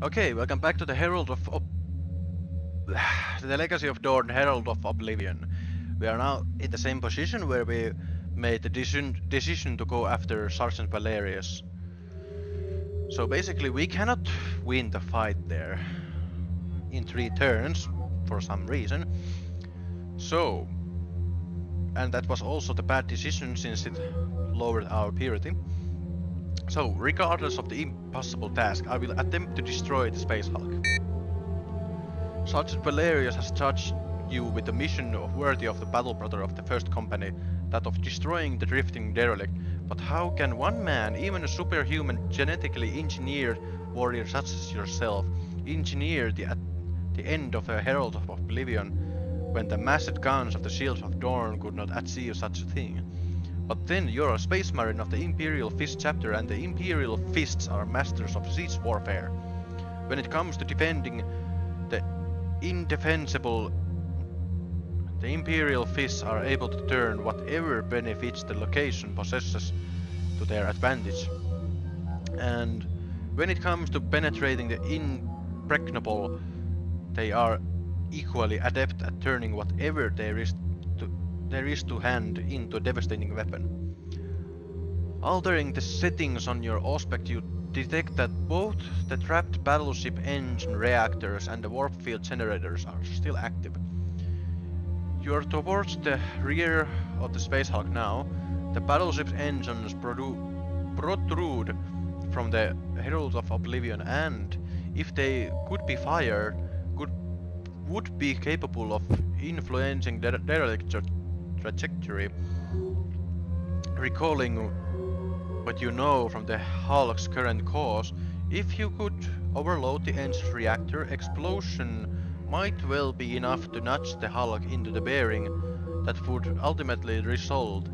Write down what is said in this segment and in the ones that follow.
Okay, welcome back to the the Legacy of Dorn, Herald of Oblivion. We are now in the same position where we made the decision to go after Sergeant Valerious. So basically we cannot win the fight there in 3 turns for some reason. So, and that was also the bad decision since it lowered our purity. So, regardless of the impossible task, I will attempt to destroy the Space Hulk. Sergeant Valerious has charged you with a mission worthy of the battle brother of the First Company, that of destroying the drifting derelict. But how can one man, even a superhuman genetically engineered warrior such as yourself, engineer the end of a Herald of Oblivion when the massive guns of the Shields of Dorn could not achieve such a thing? But then you're a space marine of the Imperial Fist chapter, and the Imperial Fists are masters of siege warfare. When it comes to defending the indefensible, the Imperial Fists are able to turn whatever benefits the location possesses to their advantage. And when it comes to penetrating the impregnable, they are equally adept at turning whatever there is to hand into a devastating weapon. Altering the settings on your Aspect, you detect that both the trapped battleship engine reactors and the warp-field generators are still active. You are towards the rear of the Space Hulk now. The battleship's engines protrude from the Herald of Oblivion, and if they could be fired, would be capable of influencing the derelict trajectory. Recalling what you know from the Hulk's current course, if you could overload the engine's reactor, explosion might well be enough to nudge the Hulk into the bearing that would ultimately result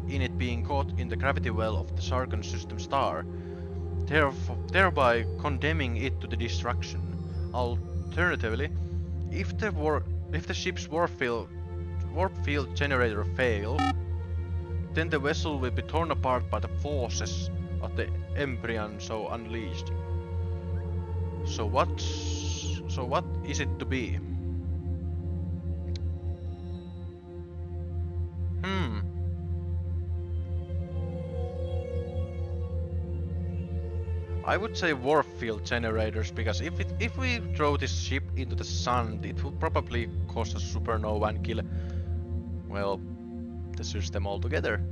in it being caught in the gravity well of the Sargon system star, thereby condemning it to the destruction. Alternatively, if the ship's warp-field generator fails, then the vessel will be torn apart by the forces of the Embryon so unleashed. So what is it to be? I would say warp-field generators, because if we throw this ship into the sun, it will probably cause a supernova and kill, well, the system altogether.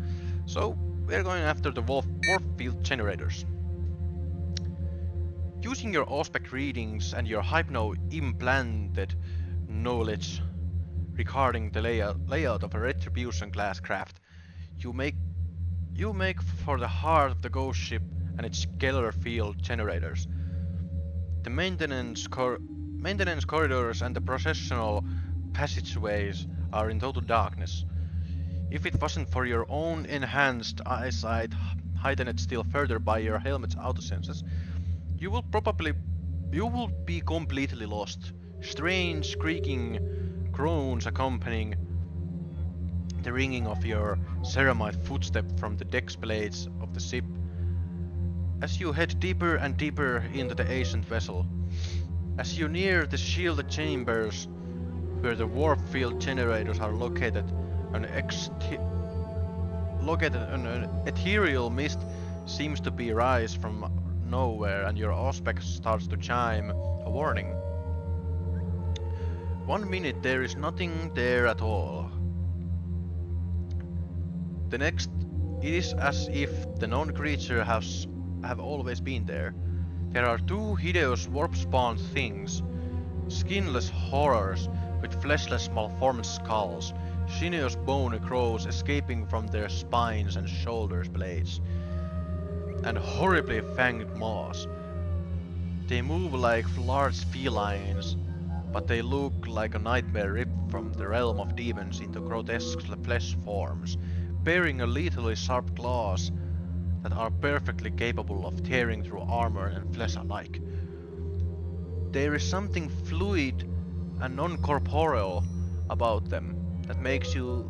So we're going after the warp-field generators. Using your Aspect readings and your hypno-implanted knowledge regarding the layout of a Retribution-class craft, you make for the heart of the ghost ship and its scalar field generators. The maintenance corridors and the processional passageways are in total darkness. If it wasn't for your own enhanced eyesight, heightened still further by your helmet's autosenses, you will be completely lost. Strange creaking groans accompanying the ringing of your ceramite footstep from the deck blades of the ship as you head deeper and deeper into the ancient vessel. As you near the shielded chambers where the warp-field generators are located, an ethereal mist seems to be rise from nowhere, and your Aspect starts to chime a warning. 1 minute there is nothing there at all. The next, it is as if the known creature have always been there. There are 2 hideous warp-spawned things, skinless horrors with fleshless malformed skulls, sinuous bone crows escaping from their spines and shoulders blades, and horribly fanged maws. They move like large felines, but they look like a nightmare ripped from the realm of demons into grotesque flesh forms, bearing a lethally sharp claws that are perfectly capable of tearing through armor and flesh alike. There is something fluid and non-corporeal about them that makes you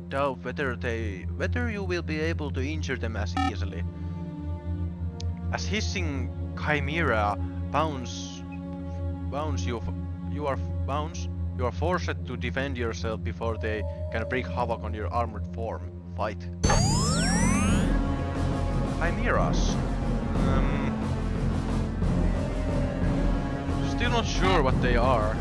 doubt whether you will be able to injure them as easily. As hissing chimera Bounce, you are forced to defend yourself before they can wreak havoc on your armored form. Fight. Chimeras. Still not sure what they are.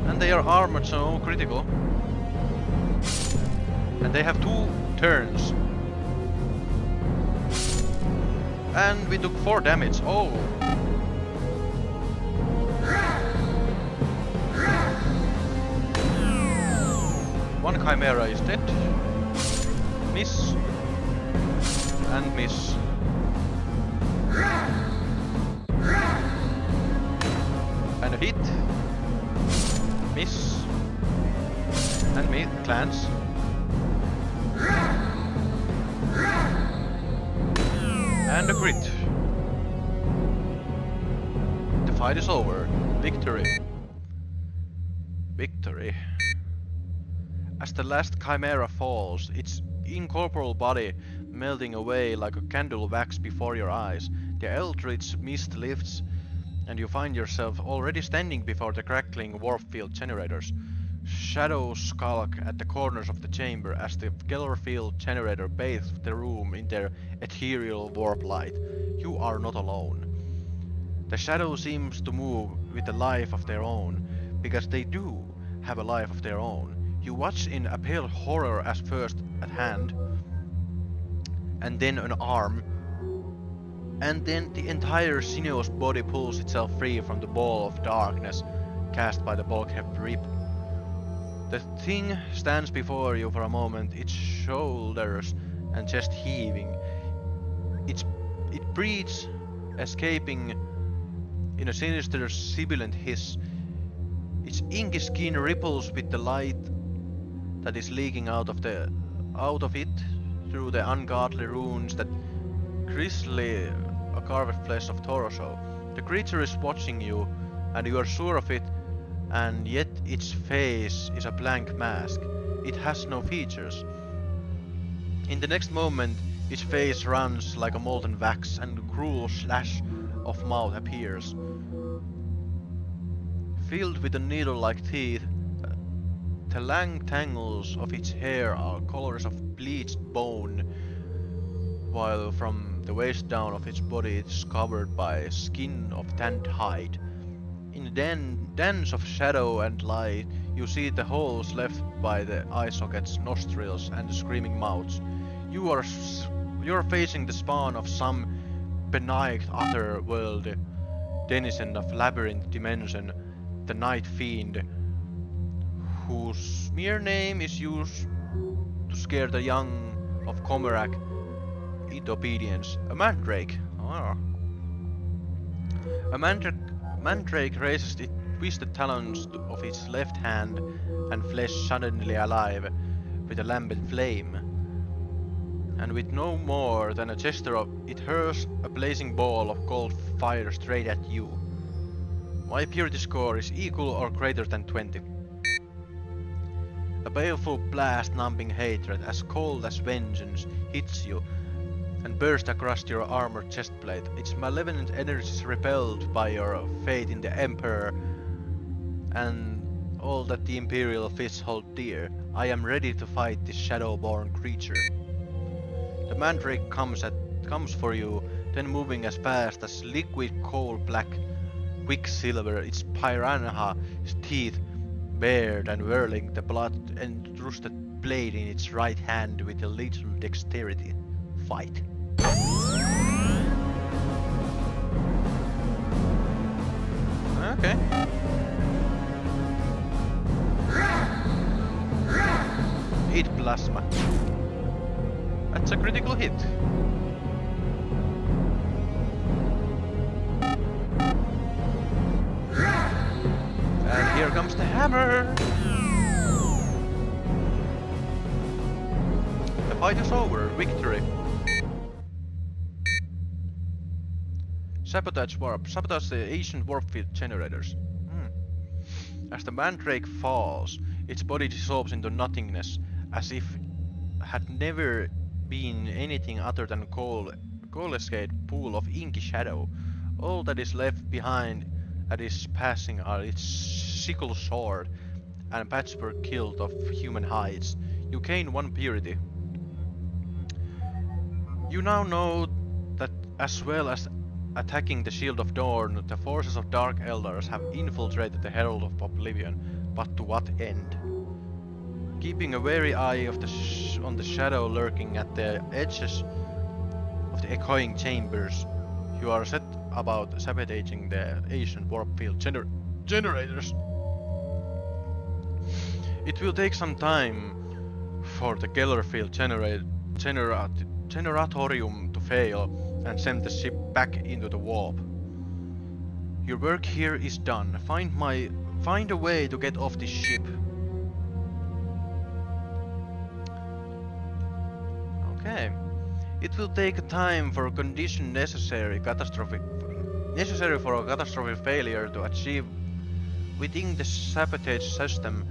And they are armored, so critical. And they have 2 turns. And we took 4 damage. Oh! One Chimera is dead. Miss. And miss. And a hit. Miss. And me glance. And a crit. The fight is over. Victory. Victory. As the last Chimera falls, its incorporeal body melting away like a candle wax before your eyes, the eldritch mist lifts, and you find yourself already standing before the crackling warp-field generators. Shadows skulk at the corners of the chamber as the Gellerfield generator bathes the room in their ethereal warp light. You are not alone. The shadow seems to move with a life of their own, because they do have a life of their own. You watch in a pale horror as first at hand, and then an arm, and then the entire sinuous body pulls itself free from the ball of darkness cast by the bulkhead R.I.P. The thing stands before you for a moment, its shoulders and chest heaving. It breathes, escaping in a sinister sibilant hiss. Its inky skin ripples with the light that is leaking out of it through the ungodly runes that grisly a carved flesh of torso. The creature is watching you, and you are sure of it, and yet its face is a blank mask. It has no features. In the next moment, its face runs like a molten wax, and a cruel slash of mouth appears. Filled with the needle-like teeth, the lang tangles of its hair are colors of bleached bone, while from the waist down of its body it is covered by skin of tanned hide. In the dance of shadow and light, you see the holes left by the eye sockets, nostrils, and the screaming mouths. You are facing the spawn of some benighted otherworld denizen of labyrinth dimension, the Night Fiend, whose mere name is used to scare the young of Comorak into obedience. A mandrake. Oh. A mandrake raises the twisted talons of its left hand, and flesh suddenly alive with a lambent flame. And with no more than a gesture it hurls a blazing ball of cold fire straight at you. My purity score is equal or greater than 20. A baleful blast numbing hatred, as cold as vengeance, hits you and bursts across your armored chestplate. Its malevolent energies repelled by your faith in the Emperor and all that the Imperial fists hold dear. I am ready to fight this shadow-born creature. The mandrake comes for you, then moving as fast as liquid coal-black quicksilver, its piranha teeth bared and whirling the blood-encrusted blade in its right hand with a little dexterity. Fight. Okay. Eat plasma. That's a critical hit. And here comes the hammer! The fight is over. Victory. Sabotage warp. Sabotage the ancient warp-field generators. As the mandrake falls, its body dissolves into nothingness, as if had never been anything other than a coalesced pool of inky shadow. All that is left behind at his passing are its sickle sword and patchwork kilt of human hides. You gain 1 purity. You now know that as well as attacking the Shield of Dorn, the forces of Dark Eldars have infiltrated the Herald of Oblivion, but to what end? Keeping a wary eye of on the shadow lurking at the edges of the echoing chambers, you are set about sabotaging the ancient warp-field generators. It will take some time for the Gellerfield generatorium to fail and send the ship back into the warp. Your work here is done. Find a way to get off this ship. Okay. It will take time for a condition necessary for a catastrophic failure to achieve within the sabotage system,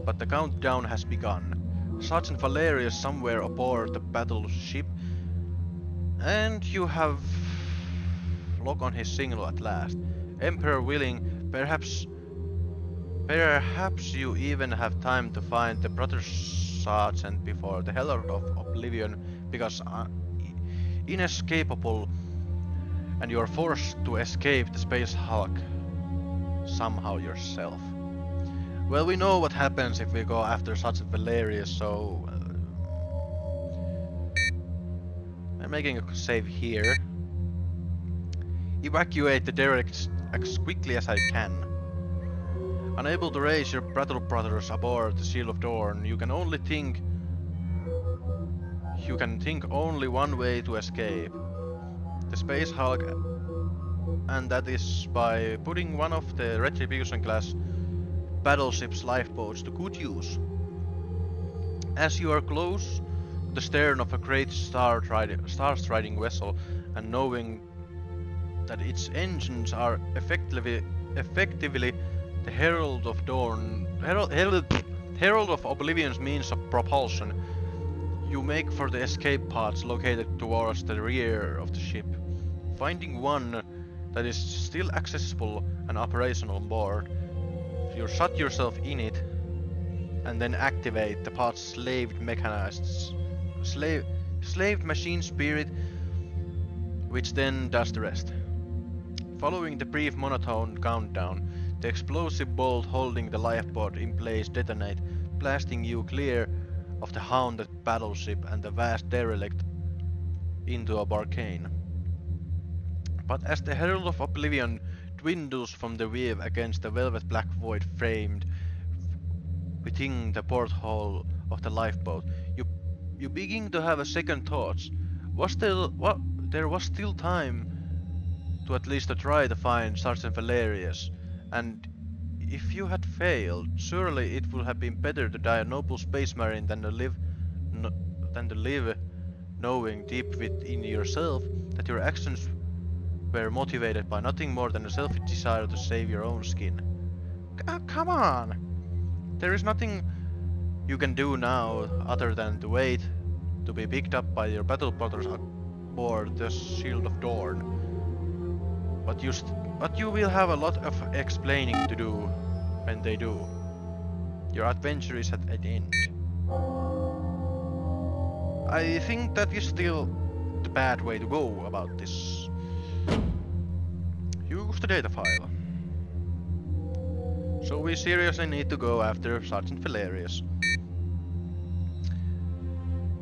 but the countdown has begun. Sergeant Valerius somewhere aboard the battleship, and you have lock on his signal at last. Emperor willing, perhaps you even have time to find the brother sergeant before the Herald of Oblivion becomes inescapable, and you are forced to escape the space hulk somehow yourself. Well, we know what happens if we go after Sergeant Valerius, so I'm making a save here. Evacuate the derricks as quickly as I can. Unable to raise your battle brothers aboard the Shield of Dorn, you can think only one way to escape. The Space Hulk, and that is by putting one of the Retribution class battleship's lifeboats to good use. As you are close to the stern of a great star-striding vessel, and knowing that its engines are effectively the Herald of Dorn, Herald of Oblivion's means of propulsion, you make for the escape pods located towards the rear of the ship. Finding one that is still accessible and operational on board, you shut yourself in it and then activate the pod's slaved machine spirit, which then does the rest. Following the brief monotone countdown, the explosive bolt holding the lifeboat in place detonate, blasting you clear of the haunted battleship and the vast derelict into a barcane. But as the Herald of Oblivion dwindles from the weave against the velvet black void framed within the porthole of the lifeboat, you begin to have a second thoughts. There was still time to at least try to find Sergeant Valerius, and if you had failed, surely it would have been better to die a noble space marine than to live knowing deep within yourself that your actions were motivated by nothing more than a selfish desire to save your own skin. Come on! There is nothing you can do now other than to wait to be picked up by your battle brothers aboard the Shield of Dorn. But you will have a lot of explaining to do when they do. Your adventure is at an end. I think that is still the bad way to go about this. Use the data file. So we seriously need to go after Sergeant Valerius.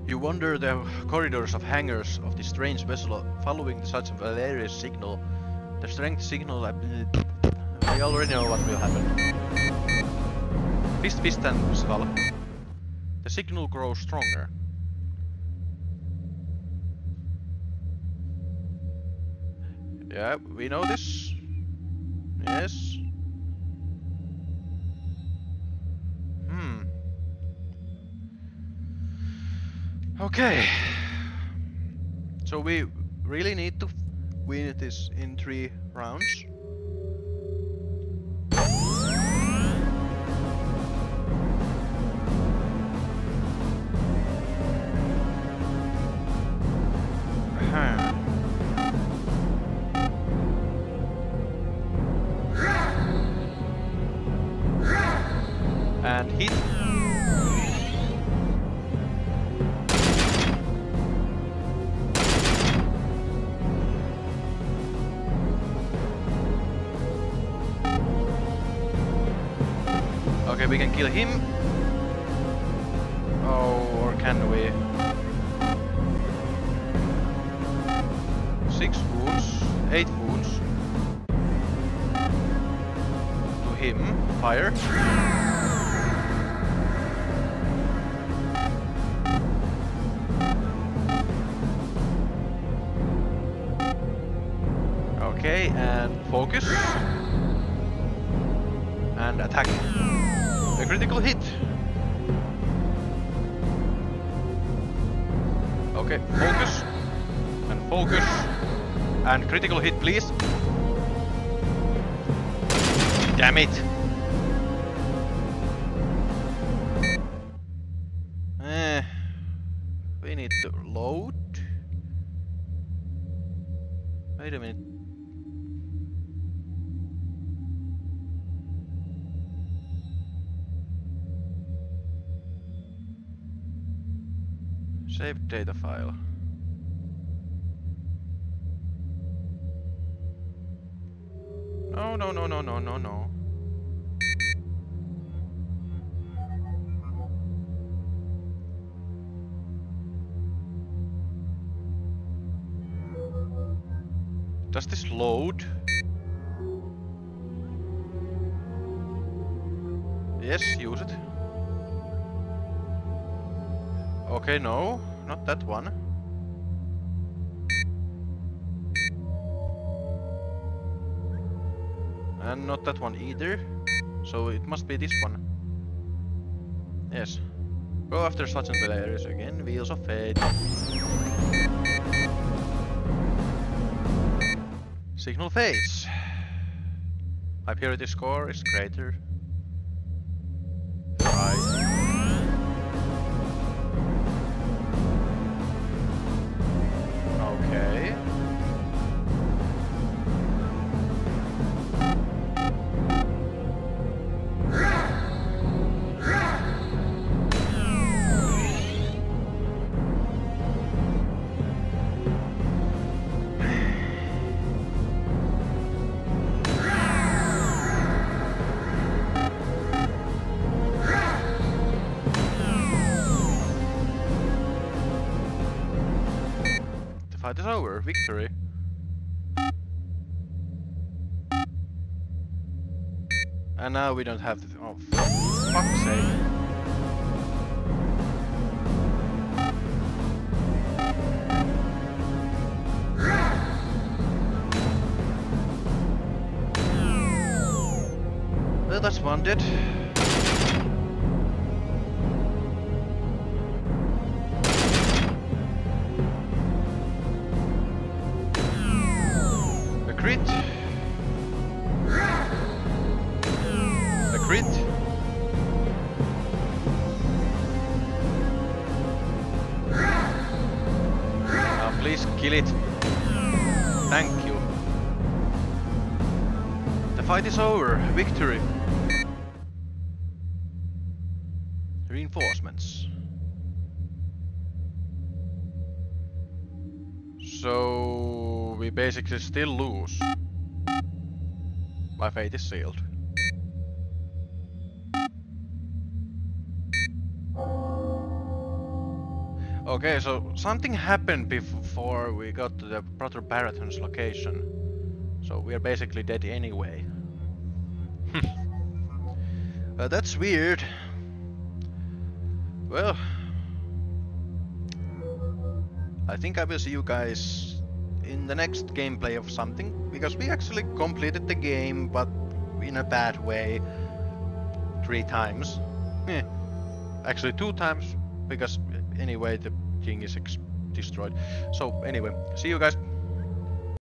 You wander the corridors of hangars of this strange vessel following the Sergeant Valerius signal. The strength signal, I already know what will happen. Fist and skull. The signal grows stronger. Yeah, we know this. Yes. Okay. So we really need to win this in 3 rounds. Okay, we can kill him. Oh, or can we? 6 wounds, 8 wounds. To him, fire. Okay, and focus. And attack. A critical hit. Okay, focus. And focus. And critical hit, please. Damn it. We need to load. Wait a minute. Save data file. No. Does this load? Yes, use it. Okay, no, not that one. And not that one either. So it must be this one. Yes. Go after Sergeant Valerius again. Wheels of Fate. Signal phase. My purity score is greater. Right. Okay. Fight is over. Victory. And now we don't have to. Oh, fuck's sake. Well, that's one dead. Crit. A crit. Now please kill it. Thank you. The fight is over. Victory. Reinforcements. So we basically still lose. My fate is sealed. Okay, so something happened before we got to the Brother Baratheon's location. So we are basically dead anyway. That's weird. Well, I think I will see you guys in the next gameplay of something, because we actually completed the game, but in a bad way. 3 times. Actually 2 times, because anyway the king is destroyed. So anyway, see you guys.